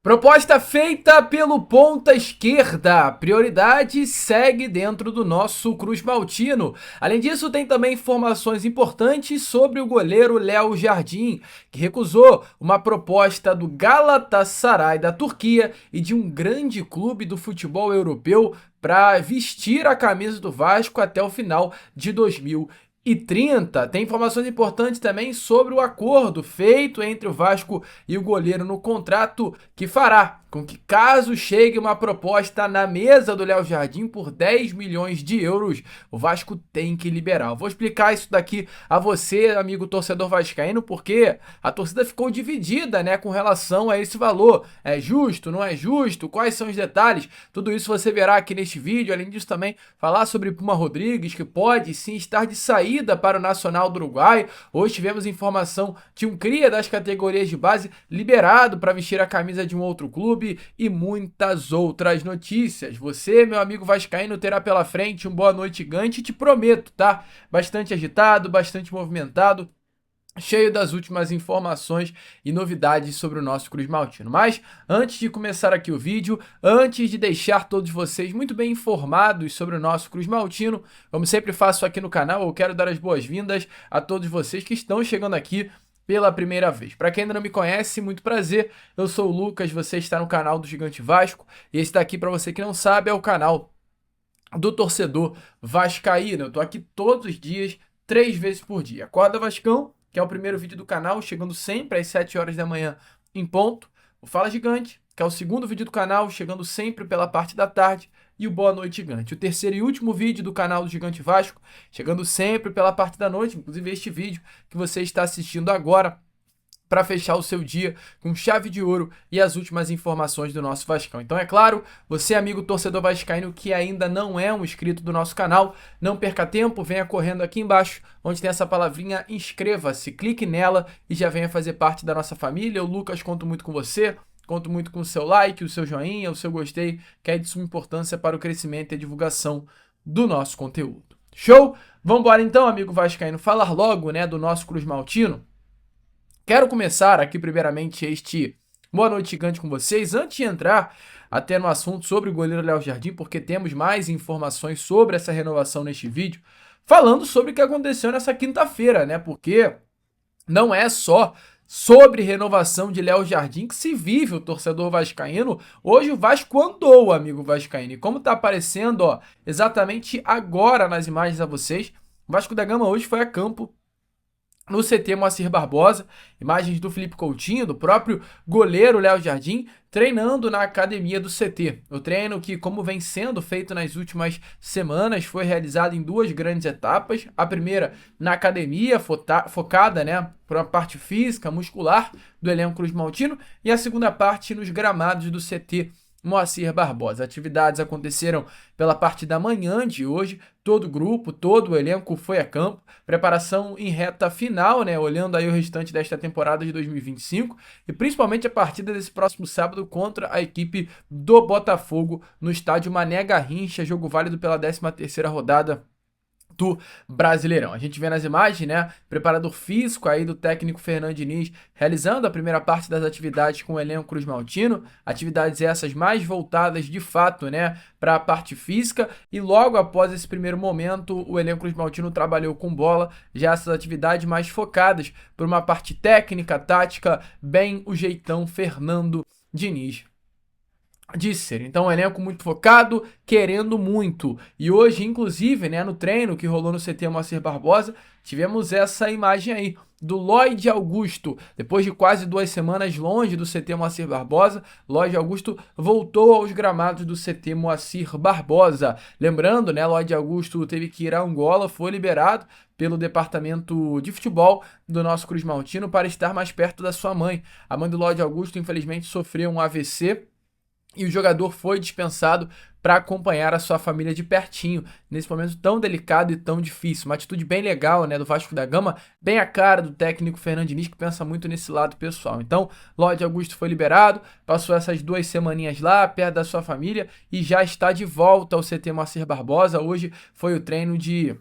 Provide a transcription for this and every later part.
Proposta feita pelo ponta esquerda. Prioridade segue dentro do nosso Cruz Maltino. Além disso, tem também informações importantes sobre o goleiro Léo Jardim, que recusou uma proposta do Galatasaray da Turquia e de um grande clube do futebol europeu para vestir a camisa do Vasco até o final de 2030. Tem informações importantes também sobre o acordo feito entre o Vasco e o goleiro no contrato que fará com que, caso chegue uma proposta na mesa do Léo Jardim por 10 milhões de euros, o Vasco tem que liberar. Eu vou explicar isso daqui a você, amigo torcedor vascaíno, porque a torcida ficou dividida, né, com relação a esse valor. É justo, não é justo? Quais são os detalhes? Tudo isso você verá aqui neste vídeo. Além disso, também falar sobre Puma Rodrigues, que pode sim estar de saída para o Nacional do Uruguai. Hoje tivemos informação de um cria das categorias de base liberado para vestir a camisa de um outro clube e muitas outras notícias. Você, meu amigo vascaíno, terá pela frente um boa noite gigante, te prometo, tá? Bastante agitado, bastante movimentado, cheio das últimas informações e novidades sobre o nosso Cruz Maltino. Mas antes de começar aqui o vídeo, antes de deixar todos vocês muito bem informados sobre o nosso Cruz Maltino, como sempre faço aqui no canal, eu quero dar as boas-vindas a todos vocês que estão chegando aqui pela primeira vez. Para quem ainda não me conhece, muito prazer, eu sou o Lucas, você está no canal do Gigante Vasco, e esse daqui, para você que não sabe, é o canal do torcedor vascaíno. Eu tô aqui todos os dias, 3 vezes por dia. Acorda Vascão, que é o primeiro vídeo do canal, chegando sempre às 7 horas da manhã em ponto. O Fala Gigante, que é o segundo vídeo do canal, chegando sempre pela parte da tarde. E o Boa Noite Gigante, o terceiro e último vídeo do canal do Gigante Vasco, chegando sempre pela parte da noite, inclusive este vídeo que você está assistindo agora, para fechar o seu dia com chave de ouro e as últimas informações do nosso Vascão. Então, é claro, você, amigo torcedor vascaíno que ainda não é um inscrito do nosso canal, não perca tempo, venha correndo aqui embaixo, onde tem essa palavrinha inscreva-se, clique nela e já venha fazer parte da nossa família. O Lucas, conto muito com você, conto muito com o seu like, o seu joinha, o seu gostei, que é de suma importância para o crescimento e a divulgação do nosso conteúdo. Show? Vamos embora então, amigo vascaíno, falar logo, né, do nosso Cruz Maltino. Quero começar aqui primeiramente este Boa Noite Gigante com vocês, antes de entrar até no assunto sobre o goleiro Léo Jardim, porque temos mais informações sobre essa renovação neste vídeo, falando sobre o que aconteceu nessa quinta-feira, né? Porque não é só sobre renovação de Léo Jardim que se vive o torcedor vascaíno. Hoje o Vasco andou, amigo vascaíno, e como tá aparecendo, ó, exatamente agora nas imagens a vocês, o Vasco da Gama hoje foi a campo no CT Moacir Barbosa, imagens do Felipe Coutinho, do próprio goleiro Léo Jardim, treinando na academia do CT. O treino que, como vem sendo feito nas últimas semanas, foi realizado em 2 grandes etapas. A primeira na academia, focada, né, para a parte física, muscular do elenco Cruz Maltino, e a segunda parte nos gramados do CT Moacir Barbosa. Atividades aconteceram pela parte da manhã de hoje, todo o grupo, todo o elenco foi a campo, preparação em reta final, né, olhando aí o restante desta temporada de 2025 e principalmente a partida desse próximo sábado contra a equipe do Botafogo no estádio Mané Garrincha, jogo válido pela 13ª rodada do Brasileirão. A gente vê nas imagens, né, preparador físico aí do técnico Fernando Diniz realizando a primeira parte das atividades com o elenco Cruz Maltino, atividades essas mais voltadas de fato, né, para a parte física, e logo após esse primeiro momento o elenco Cruz Maltino trabalhou com bola, já essas atividades mais focadas por uma parte técnica, tática, bem o jeitão Fernando Diniz de ser. Então, um elenco muito focado, querendo muito. E hoje, inclusive, né, no treino que rolou no CT Moacir Barbosa, tivemos essa imagem aí do Lloyd Augusto. Depois de quase 2 semanas longe do CT Moacir Barbosa, Lloyd Augusto voltou aos gramados do CT Moacir Barbosa. Lembrando, né, Lloyd Augusto teve que ir a Angola, foi liberado pelo departamento de futebol do nosso Cruz Maltino para estar mais perto da sua mãe. A mãe do Lloyd Augusto, infelizmente, sofreu um AVC, e o jogador foi dispensado para acompanhar a sua família de pertinho, nesse momento tão delicado e tão difícil. Uma atitude bem legal, né, do Vasco da Gama, bem a cara do técnico Fernando Diniz, que pensa muito nesse lado pessoal. Então, Lloyd Augusto foi liberado, passou essas 2 semaninhas lá, perto da sua família, e já está de volta ao CT Moacir Barbosa. Hoje foi o treino de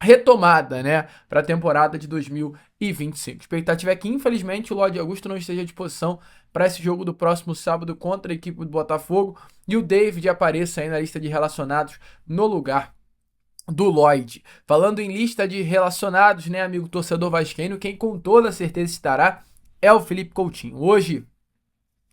retomada, né, para a temporada de 2025. A expectativa é que, infelizmente, o Lloyd Augusto não esteja à disposição para esse jogo do próximo sábado contra a equipe do Botafogo e o David apareça aí na lista de relacionados no lugar do Lloyd. Falando em lista de relacionados, né, amigo torcedor vascaíno, quem com toda certeza estará é o Felipe Coutinho. Hoje,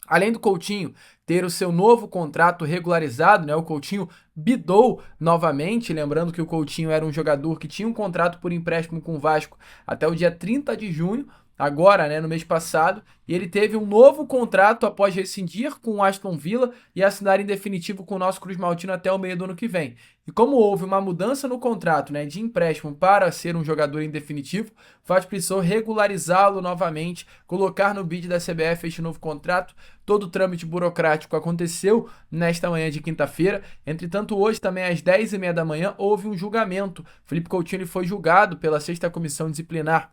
além do Coutinho ter o seu novo contrato regularizado, né, o Coutinho bidou novamente, lembrando que o Coutinho era um jogador que tinha um contrato por empréstimo com o Vasco até o dia 30 de junho, agora, né, no mês passado, e ele teve um novo contrato após rescindir com o Aston Villa e assinar em definitivo com o nosso Cruz Maltino até o meio do ano que vem. E como houve uma mudança no contrato, né, de empréstimo para ser um jogador em definitivo, o Vasco precisou regularizá-lo novamente, colocar no bid da CBF este novo contrato. Todo o trâmite burocrático aconteceu nesta manhã de quinta-feira. Entretanto, hoje também às 10h30 da manhã houve um julgamento. Felipe Coutinho foi julgado pela 6ª Comissão Disciplinar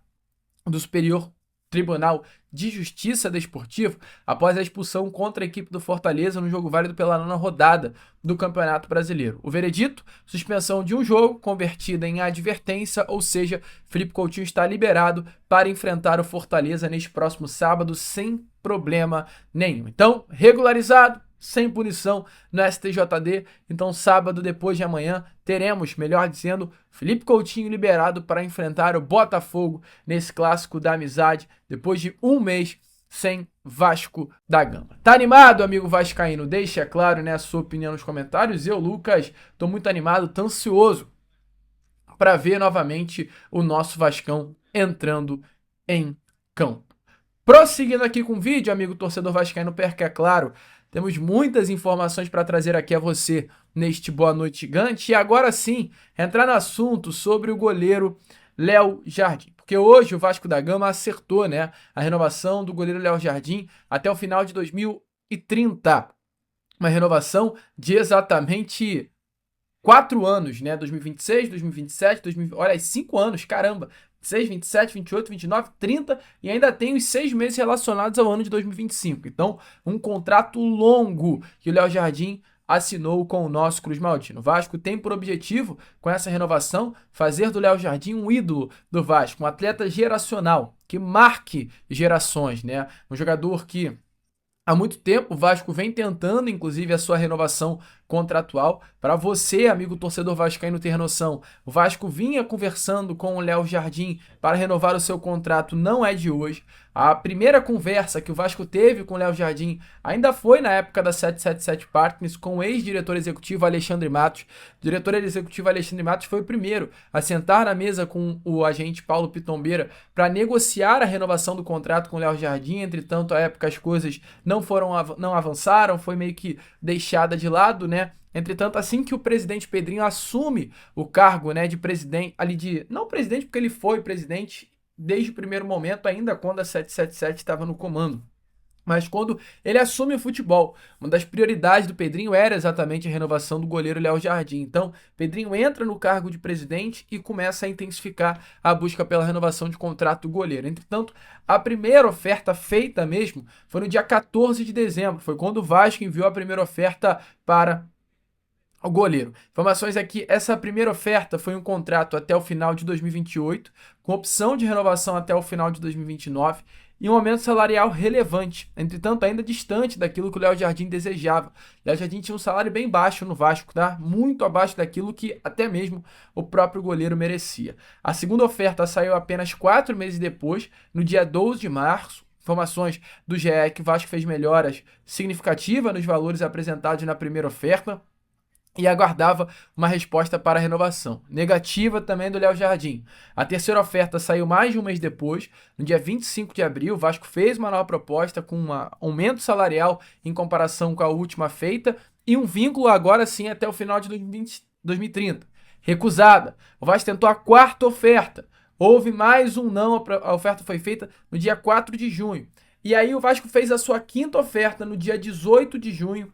do Superior Tribunal de Justiça Desportivo após a expulsão contra a equipe do Fortaleza no jogo válido pela 9ª rodada do Campeonato Brasileiro. O veredito: suspensão de um jogo convertida em advertência, ou seja, Felipe Coutinho está liberado para enfrentar o Fortaleza neste próximo sábado sem problema nenhum. Então, regularizado, sem punição no STJD. Então, sábado, depois de amanhã, teremos, melhor dizendo, Felipe Coutinho liberado para enfrentar o Botafogo nesse clássico da amizade, depois de um mês sem Vasco da Gama. Tá animado, amigo vascaíno? Deixa claro, né, a sua opinião nos comentários. Eu, Lucas, tô muito animado, tô ansioso para ver novamente o nosso Vascão entrando em campo. Prosseguindo aqui com o vídeo, amigo torcedor vascaíno, porque é claro, temos muitas informações para trazer aqui a você neste Boa Noite Gigante. E agora sim, entrar no assunto sobre o goleiro Léo Jardim. Porque hoje o Vasco da Gama acertou, né, a renovação do goleiro Léo Jardim até o final de 2030. Uma renovação de exatamente 4 anos, né? 2026, 2027, 2020, olha, 5 anos, caramba. 26, 27, 28, 29, 30 e ainda tem os 6 meses relacionados ao ano de 2025. Então, um contrato longo que o Léo Jardim assinou com o nosso Cruz Maltino. O Vasco tem por objetivo, com essa renovação, fazer do Léo Jardim um ídolo do Vasco, um atleta geracional, que marque gerações, né? Um jogador que há muito tempo o Vasco vem tentando, inclusive, a sua renovação contratual. Para você, amigo torcedor vascaíno, ter noção, o Vasco vinha conversando com o Léo Jardim para renovar o seu contrato, não é de hoje. A primeira conversa que o Vasco teve com o Léo Jardim ainda foi na época da 777 Partners com o ex-diretor executivo Alexandre Matos. O diretor executivo Alexandre Matos foi o primeiro a sentar na mesa com o agente Paulo Pitombeira para negociar a renovação do contrato com o Léo Jardim. Entretanto, à época as coisas não avançaram, foi meio que deixada de lado, né? Entretanto, assim que o presidente Pedrinho assume o cargo, né, de presidente, não presidente porque ele foi presidente desde o primeiro momento, ainda quando a 777 estava no comando. Mas quando ele assume o futebol, uma das prioridades do Pedrinho era exatamente a renovação do goleiro Léo Jardim. Então, Pedrinho entra no cargo de presidente e começa a intensificar a busca pela renovação de contrato do goleiro. Entretanto, a primeira oferta feita mesmo foi no dia 14 de dezembro. Foi quando o Vasco enviou a primeira oferta para o goleiro. Informações aqui, essa primeira oferta foi um contrato até o final de 2028, com opção de renovação até o final de 2029 e um aumento salarial relevante, entretanto ainda distante daquilo que o Léo Jardim desejava. O Léo Jardim tinha um salário bem baixo no Vasco, tá? Muito abaixo daquilo que até mesmo o próprio goleiro merecia. A segunda oferta saiu apenas 4 meses depois, no dia 12 de março. Informações do GE que o Vasco fez melhoras significativas nos valores apresentados na primeira oferta e aguardava uma resposta para a renovação. Negativa também do Léo Jardim. A terceira oferta saiu mais de um mês depois, no dia 25 de abril, o Vasco fez uma nova proposta com um aumento salarial em comparação com a última feita e um vínculo agora sim até o final de 2030. Recusada. O Vasco tentou a quarta oferta. Houve mais um não, a oferta foi feita no dia 4 de junho. E aí o Vasco fez a sua quinta oferta no dia 18 de junho,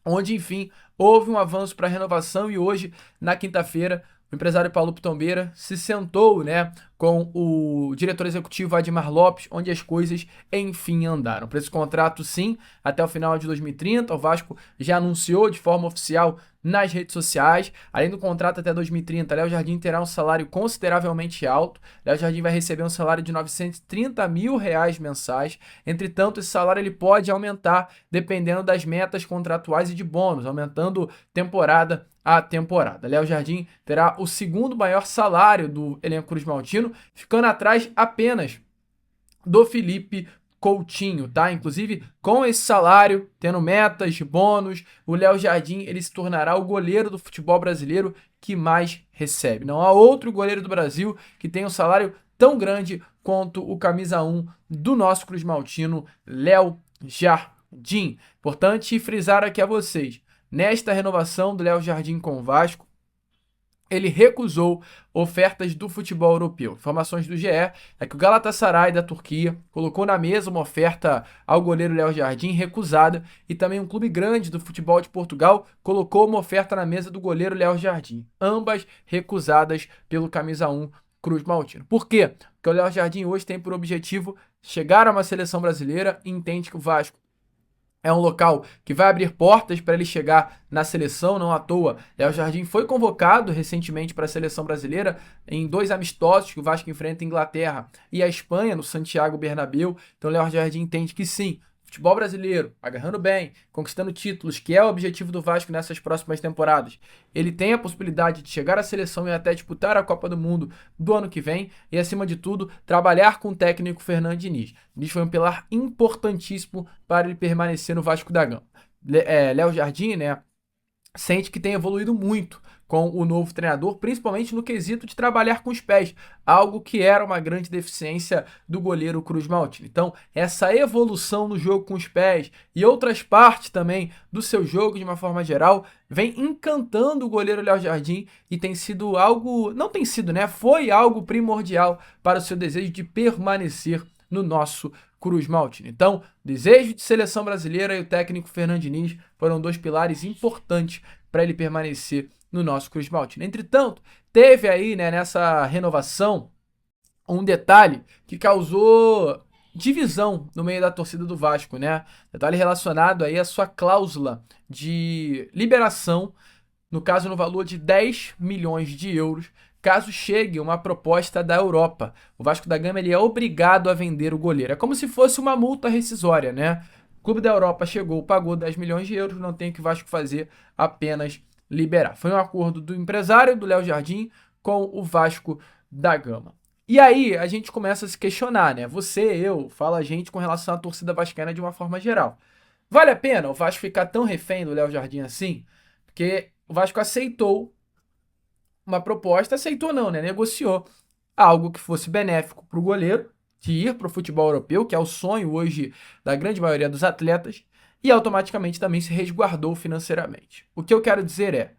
onde, enfim, houve um avanço para a renovação e hoje, na quinta-feira, o empresário Paulo Pitombeira se sentou, né, com o diretor executivo Admar Lopes, onde as coisas, enfim, andaram. Para esse contrato, sim, até o final de 2030, o Vasco já anunciou de forma oficial nas redes sociais. Além do contrato até 2030, Léo Jardim terá um salário consideravelmente alto. Léo Jardim vai receber um salário de R$ 930 mil mensais. Entretanto, esse salário ele pode aumentar dependendo das metas contratuais e de bônus, aumentando temporada a temporada. Léo Jardim terá o segundo maior salário do elenco cruzmaltino, ficando atrás apenas do Felipe Coutinho, tá? Inclusive, com esse salário, tendo metas, bônus, o Léo Jardim ele se tornará o goleiro do futebol brasileiro que mais recebe. Não há outro goleiro do Brasil que tenha um salário tão grande quanto o camisa 1 do nosso cruzmaltino, Léo Jardim. Importante frisar aqui a vocês, nesta renovação do Léo Jardim com o Vasco, ele recusou ofertas do futebol europeu. Informações do GE é que o Galatasaray da Turquia colocou na mesa uma oferta ao goleiro Léo Jardim recusada, e também um clube grande do futebol de Portugal colocou uma oferta na mesa do goleiro Léo Jardim, ambas recusadas pelo camisa 1 cruzmaltino. Por quê? Porque o Léo Jardim hoje tem por objetivo chegar a uma seleção brasileira e entende que o Vasco é um local que vai abrir portas para ele chegar na seleção, não à toa. Léo Jardim foi convocado recentemente para a seleção brasileira em 2 amistosos que o Vasco enfrenta a Inglaterra e a Espanha, no Santiago Bernabéu. Então Léo Jardim entende que sim, futebol brasileiro, agarrando bem, conquistando títulos, que é o objetivo do Vasco nessas próximas temporadas. Ele tem a possibilidade de chegar à seleção e até disputar a Copa do Mundo do ano que vem e, acima de tudo, trabalhar com o técnico Fernando Diniz. Diniz foi um pilar importantíssimo para ele permanecer no Vasco da Gama. Léo Jardim, né, sente que tem evoluído muito com o novo treinador, principalmente no quesito de trabalhar com os pés, algo que era uma grande deficiência do goleiro cruzmaltino. Então, essa evolução no jogo com os pés e outras partes também do seu jogo, de uma forma geral, vem encantando o goleiro Léo Jardim e tem sido algo, não tem sido, né? Foi algo primordial para o seu desejo de permanecer no nosso cruzmaltino. Então, desejo de seleção brasileira e o técnico Fernando Diniz foram 2 pilares importantes para ele permanecer no nosso cruzmaltino. Entretanto, teve aí, né, nessa renovação um detalhe que causou divisão no meio da torcida do Vasco, né? Detalhe relacionado aí à sua cláusula de liberação, no caso no valor de 10 milhões de euros, caso chegue uma proposta da Europa. O Vasco da Gama ele é obrigado a vender o goleiro. É como se fosse uma multa rescisória, né? O clube da Europa chegou, pagou 10 milhões de euros, não tem o que o Vasco fazer, apenas liberar. Foi um acordo do empresário, do Léo Jardim, com o Vasco da Gama. E aí a gente começa a se questionar, né? Você, eu, fala a gente com relação à torcida vascaína de uma forma geral. Vale a pena o Vasco ficar tão refém do Léo Jardim assim? Porque o Vasco aceitou uma proposta, aceitou não, né? Negociou algo que fosse benéfico para o goleiro, de ir para o futebol europeu, que é o sonho hoje da grande maioria dos atletas, e automaticamente também se resguardou financeiramente. O que eu quero dizer é,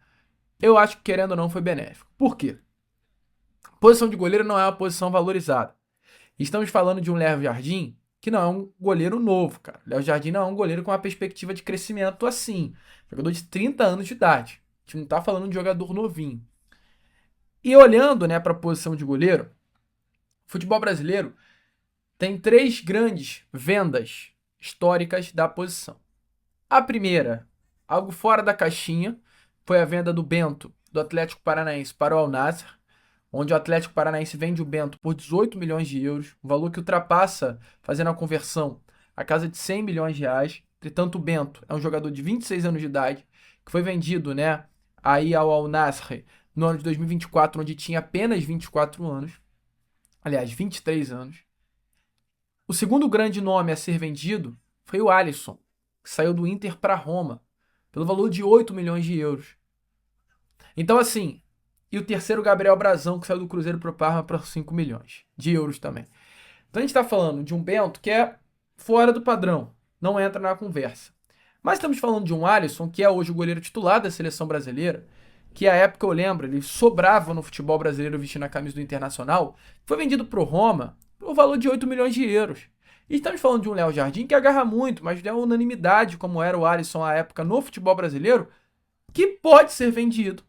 eu acho que querendo ou não foi benéfico. Por quê? Posição de goleiro não é uma posição valorizada. Estamos falando de um Léo Jardim que não é um goleiro novo, cara. Léo Jardim não é um goleiro com uma perspectiva de crescimento assim. Jogador de 30 anos de idade. A gente não está falando de jogador novinho. E olhando, né, para a posição de goleiro, o futebol brasileiro tem 3 grandes vendas históricas da posição. A primeira, algo fora da caixinha, foi a venda do Bento do Atlético Paranaense para o Al Nassr, onde o Atlético Paranaense vende o Bento por 18 milhões de euros, um valor que ultrapassa, fazendo a conversão, a casa de 100 milhões de reais. Entretanto, o Bento é um jogador de 26 anos de idade, que foi vendido, né, aí ao Al Nassr no ano de 2024, onde tinha apenas 24 anos, aliás, 23 anos. O segundo grande nome a ser vendido foi o Alisson, que saiu do Inter para Roma, pelo valor de 8 milhões de euros. Então, assim, e o terceiro, Gabriel Brazão, que saiu do Cruzeiro para o Parma por 5 milhões de euros também. Então a gente está falando de um Bento que é fora do padrão, não entra na conversa. Mas estamos falando de um Alisson, que é hoje o goleiro titular da seleção brasileira, que à época eu lembro, ele sobrava no futebol brasileiro vestindo a camisa do Internacional, foi vendido para o Roma por valor de 8 milhões de euros. E estamos falando de um Léo Jardim que agarra muito, mas é unanimidade, como era o Alisson à época no futebol brasileiro, que pode ser vendido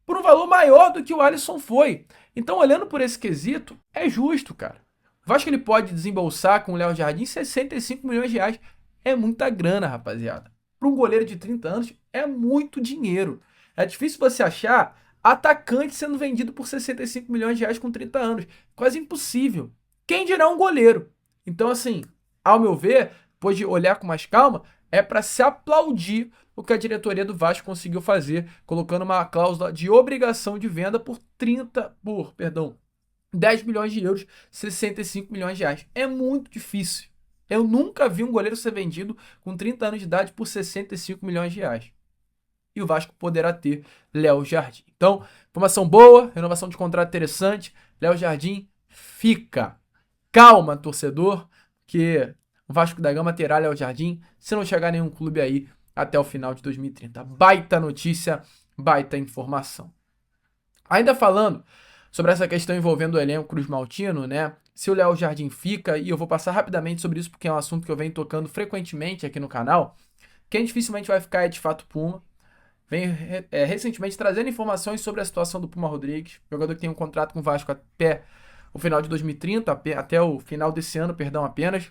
por um valor maior do que o Alisson foi. Então, olhando por esse quesito, é justo, cara. O Vasco ele pode desembolsar com o Léo Jardim 65 milhões de reais. É muita grana, rapaziada. Para um goleiro de 30 anos, é muito dinheiro. É difícil você achar atacante sendo vendido por 65 milhões de reais com 30 anos. Quase impossível. Quem dirá um goleiro? Então, assim, ao meu ver, depois de olhar com mais calma, é para se aplaudir o que a diretoria do Vasco conseguiu fazer, colocando uma cláusula de obrigação de venda por 10 milhões de euros, 65 milhões de reais. É muito difícil. Eu nunca vi um goleiro ser vendido com 30 anos de idade por 65 milhões de reais. E o Vasco poderá ter Léo Jardim. Então, informação boa, renovação de contrato interessante. Léo Jardim fica. Calma, torcedor, que o Vasco da Gama terá Léo Jardim se não chegar nenhum clube aí até o final de 2030. Baita notícia, baita informação. Ainda falando sobre essa questão envolvendo o elenco Cruz Maltino, né? Se o Léo Jardim fica, e eu vou passar rapidamente sobre isso porque é um assunto que eu venho tocando frequentemente aqui no canal, quem dificilmente vai ficar é de fato Puma. Vem recentemente trazendo informações sobre a situação do Puma Rodrigues, jogador que tem um contrato com o Vasco até o final de 2030, até o final desse ano, perdão, apenas.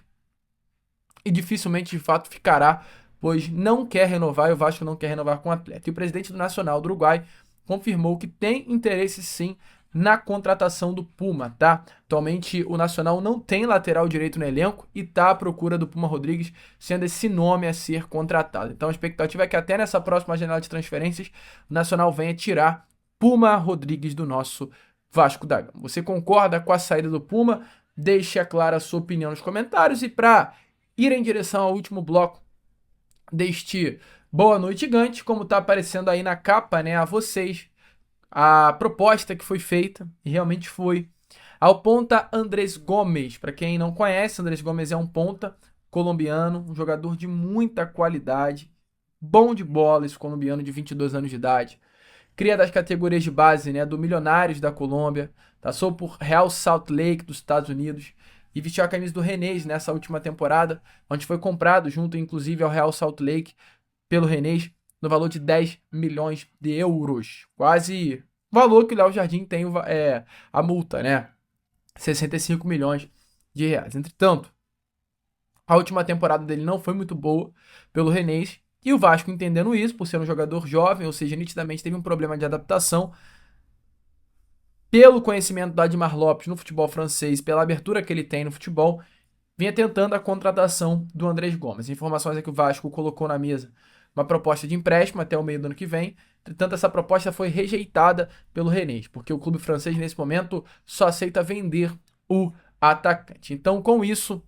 E dificilmente, de fato, ficará, pois não quer renovar e o Vasco não quer renovar com o atleta. E o presidente do Nacional do Uruguai confirmou que tem interesse sim na contratação do Puma, tá? Atualmente o Nacional não tem lateral direito no elenco e tá à procura do Puma Rodrigues, sendo esse nome a ser contratado. Então a expectativa é que até nessa próxima janela de transferências o Nacional venha tirar Puma Rodrigues do nosso Vasco da Gama. Você concorda com a saída do Puma? Deixe clara a sua opinião nos comentários e para ir em direção ao último bloco deste Boa Noite Gigante, como está aparecendo aí na capa, né, a vocês, a proposta que foi feita, e realmente foi, ao ponta Andrés Gomes. Para quem não conhece, Andrés Gomes é um ponta colombiano, um jogador de muita qualidade, bom de bola, esse colombiano de 22 anos de idade. Cria das categorias de base, né, do Milionários da Colômbia, passou por Real Salt Lake dos Estados Unidos e vestiu a camisa do Rennes nessa última temporada, onde foi comprado junto inclusive ao Real Salt Lake pelo Rennes no valor de 10 milhões de euros. Quase o valor que o Léo Jardim tem a multa, né? 65 milhões de reais. Entretanto, a última temporada dele não foi muito boa pelo Rennes. E o Vasco, entendendo isso, por ser um jogador jovem, ou seja, nitidamente teve um problema de adaptação, pelo conhecimento do Admar Lopes no futebol francês, pela abertura que ele tem no futebol, vinha tentando a contratação do Andrés Gomes. Informações é que o Vasco colocou na mesa uma proposta de empréstimo até o meio do ano que vem. Entretanto, essa proposta foi rejeitada pelo Rennes, porque o clube francês, nesse momento, só aceita vender o atacante. Então, com isso,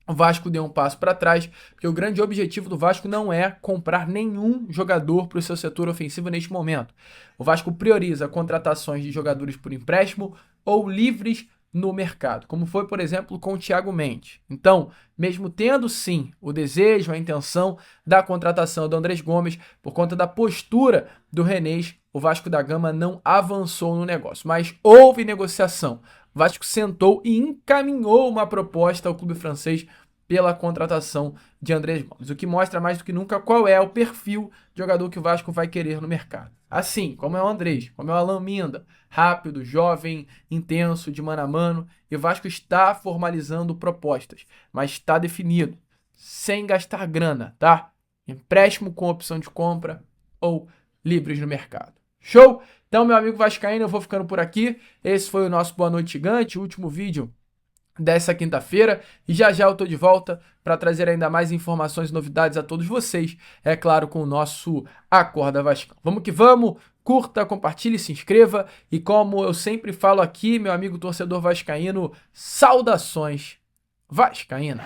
o Vasco deu um passo para trás, porque o grande objetivo do Vasco não é comprar nenhum jogador para o seu setor ofensivo neste momento. O Vasco prioriza contratações de jogadores por empréstimo ou livres no mercado, como foi, por exemplo, com o Thiago Mendes. Então, mesmo tendo sim o desejo, a intenção da contratação do Andrés Gomes, por conta da postura do Rennes, o Vasco da Gama não avançou no negócio, mas houve negociação. O Vasco sentou e encaminhou uma proposta ao clube francês pela contratação de Andrés Gomes, o que mostra mais do que nunca qual é o perfil de jogador que o Vasco vai querer no mercado. Assim, como é o Andrés, como é o Alan Minda, rápido, jovem, intenso, de mano a mano, e o Vasco está formalizando propostas, mas está definido, sem gastar grana, tá? Empréstimo com opção de compra ou livres no mercado. Show? Então, meu amigo vascaíno, eu vou ficando por aqui. Esse foi o nosso Boa Noite Gigante, o último vídeo dessa quinta-feira, e já já eu tô de volta para trazer ainda mais informações e novidades a todos vocês, é claro, com o nosso Acorda Vascão. Vamos que vamos, curta, compartilhe, se inscreva, e como eu sempre falo aqui, meu amigo torcedor vascaíno, saudações vascaína.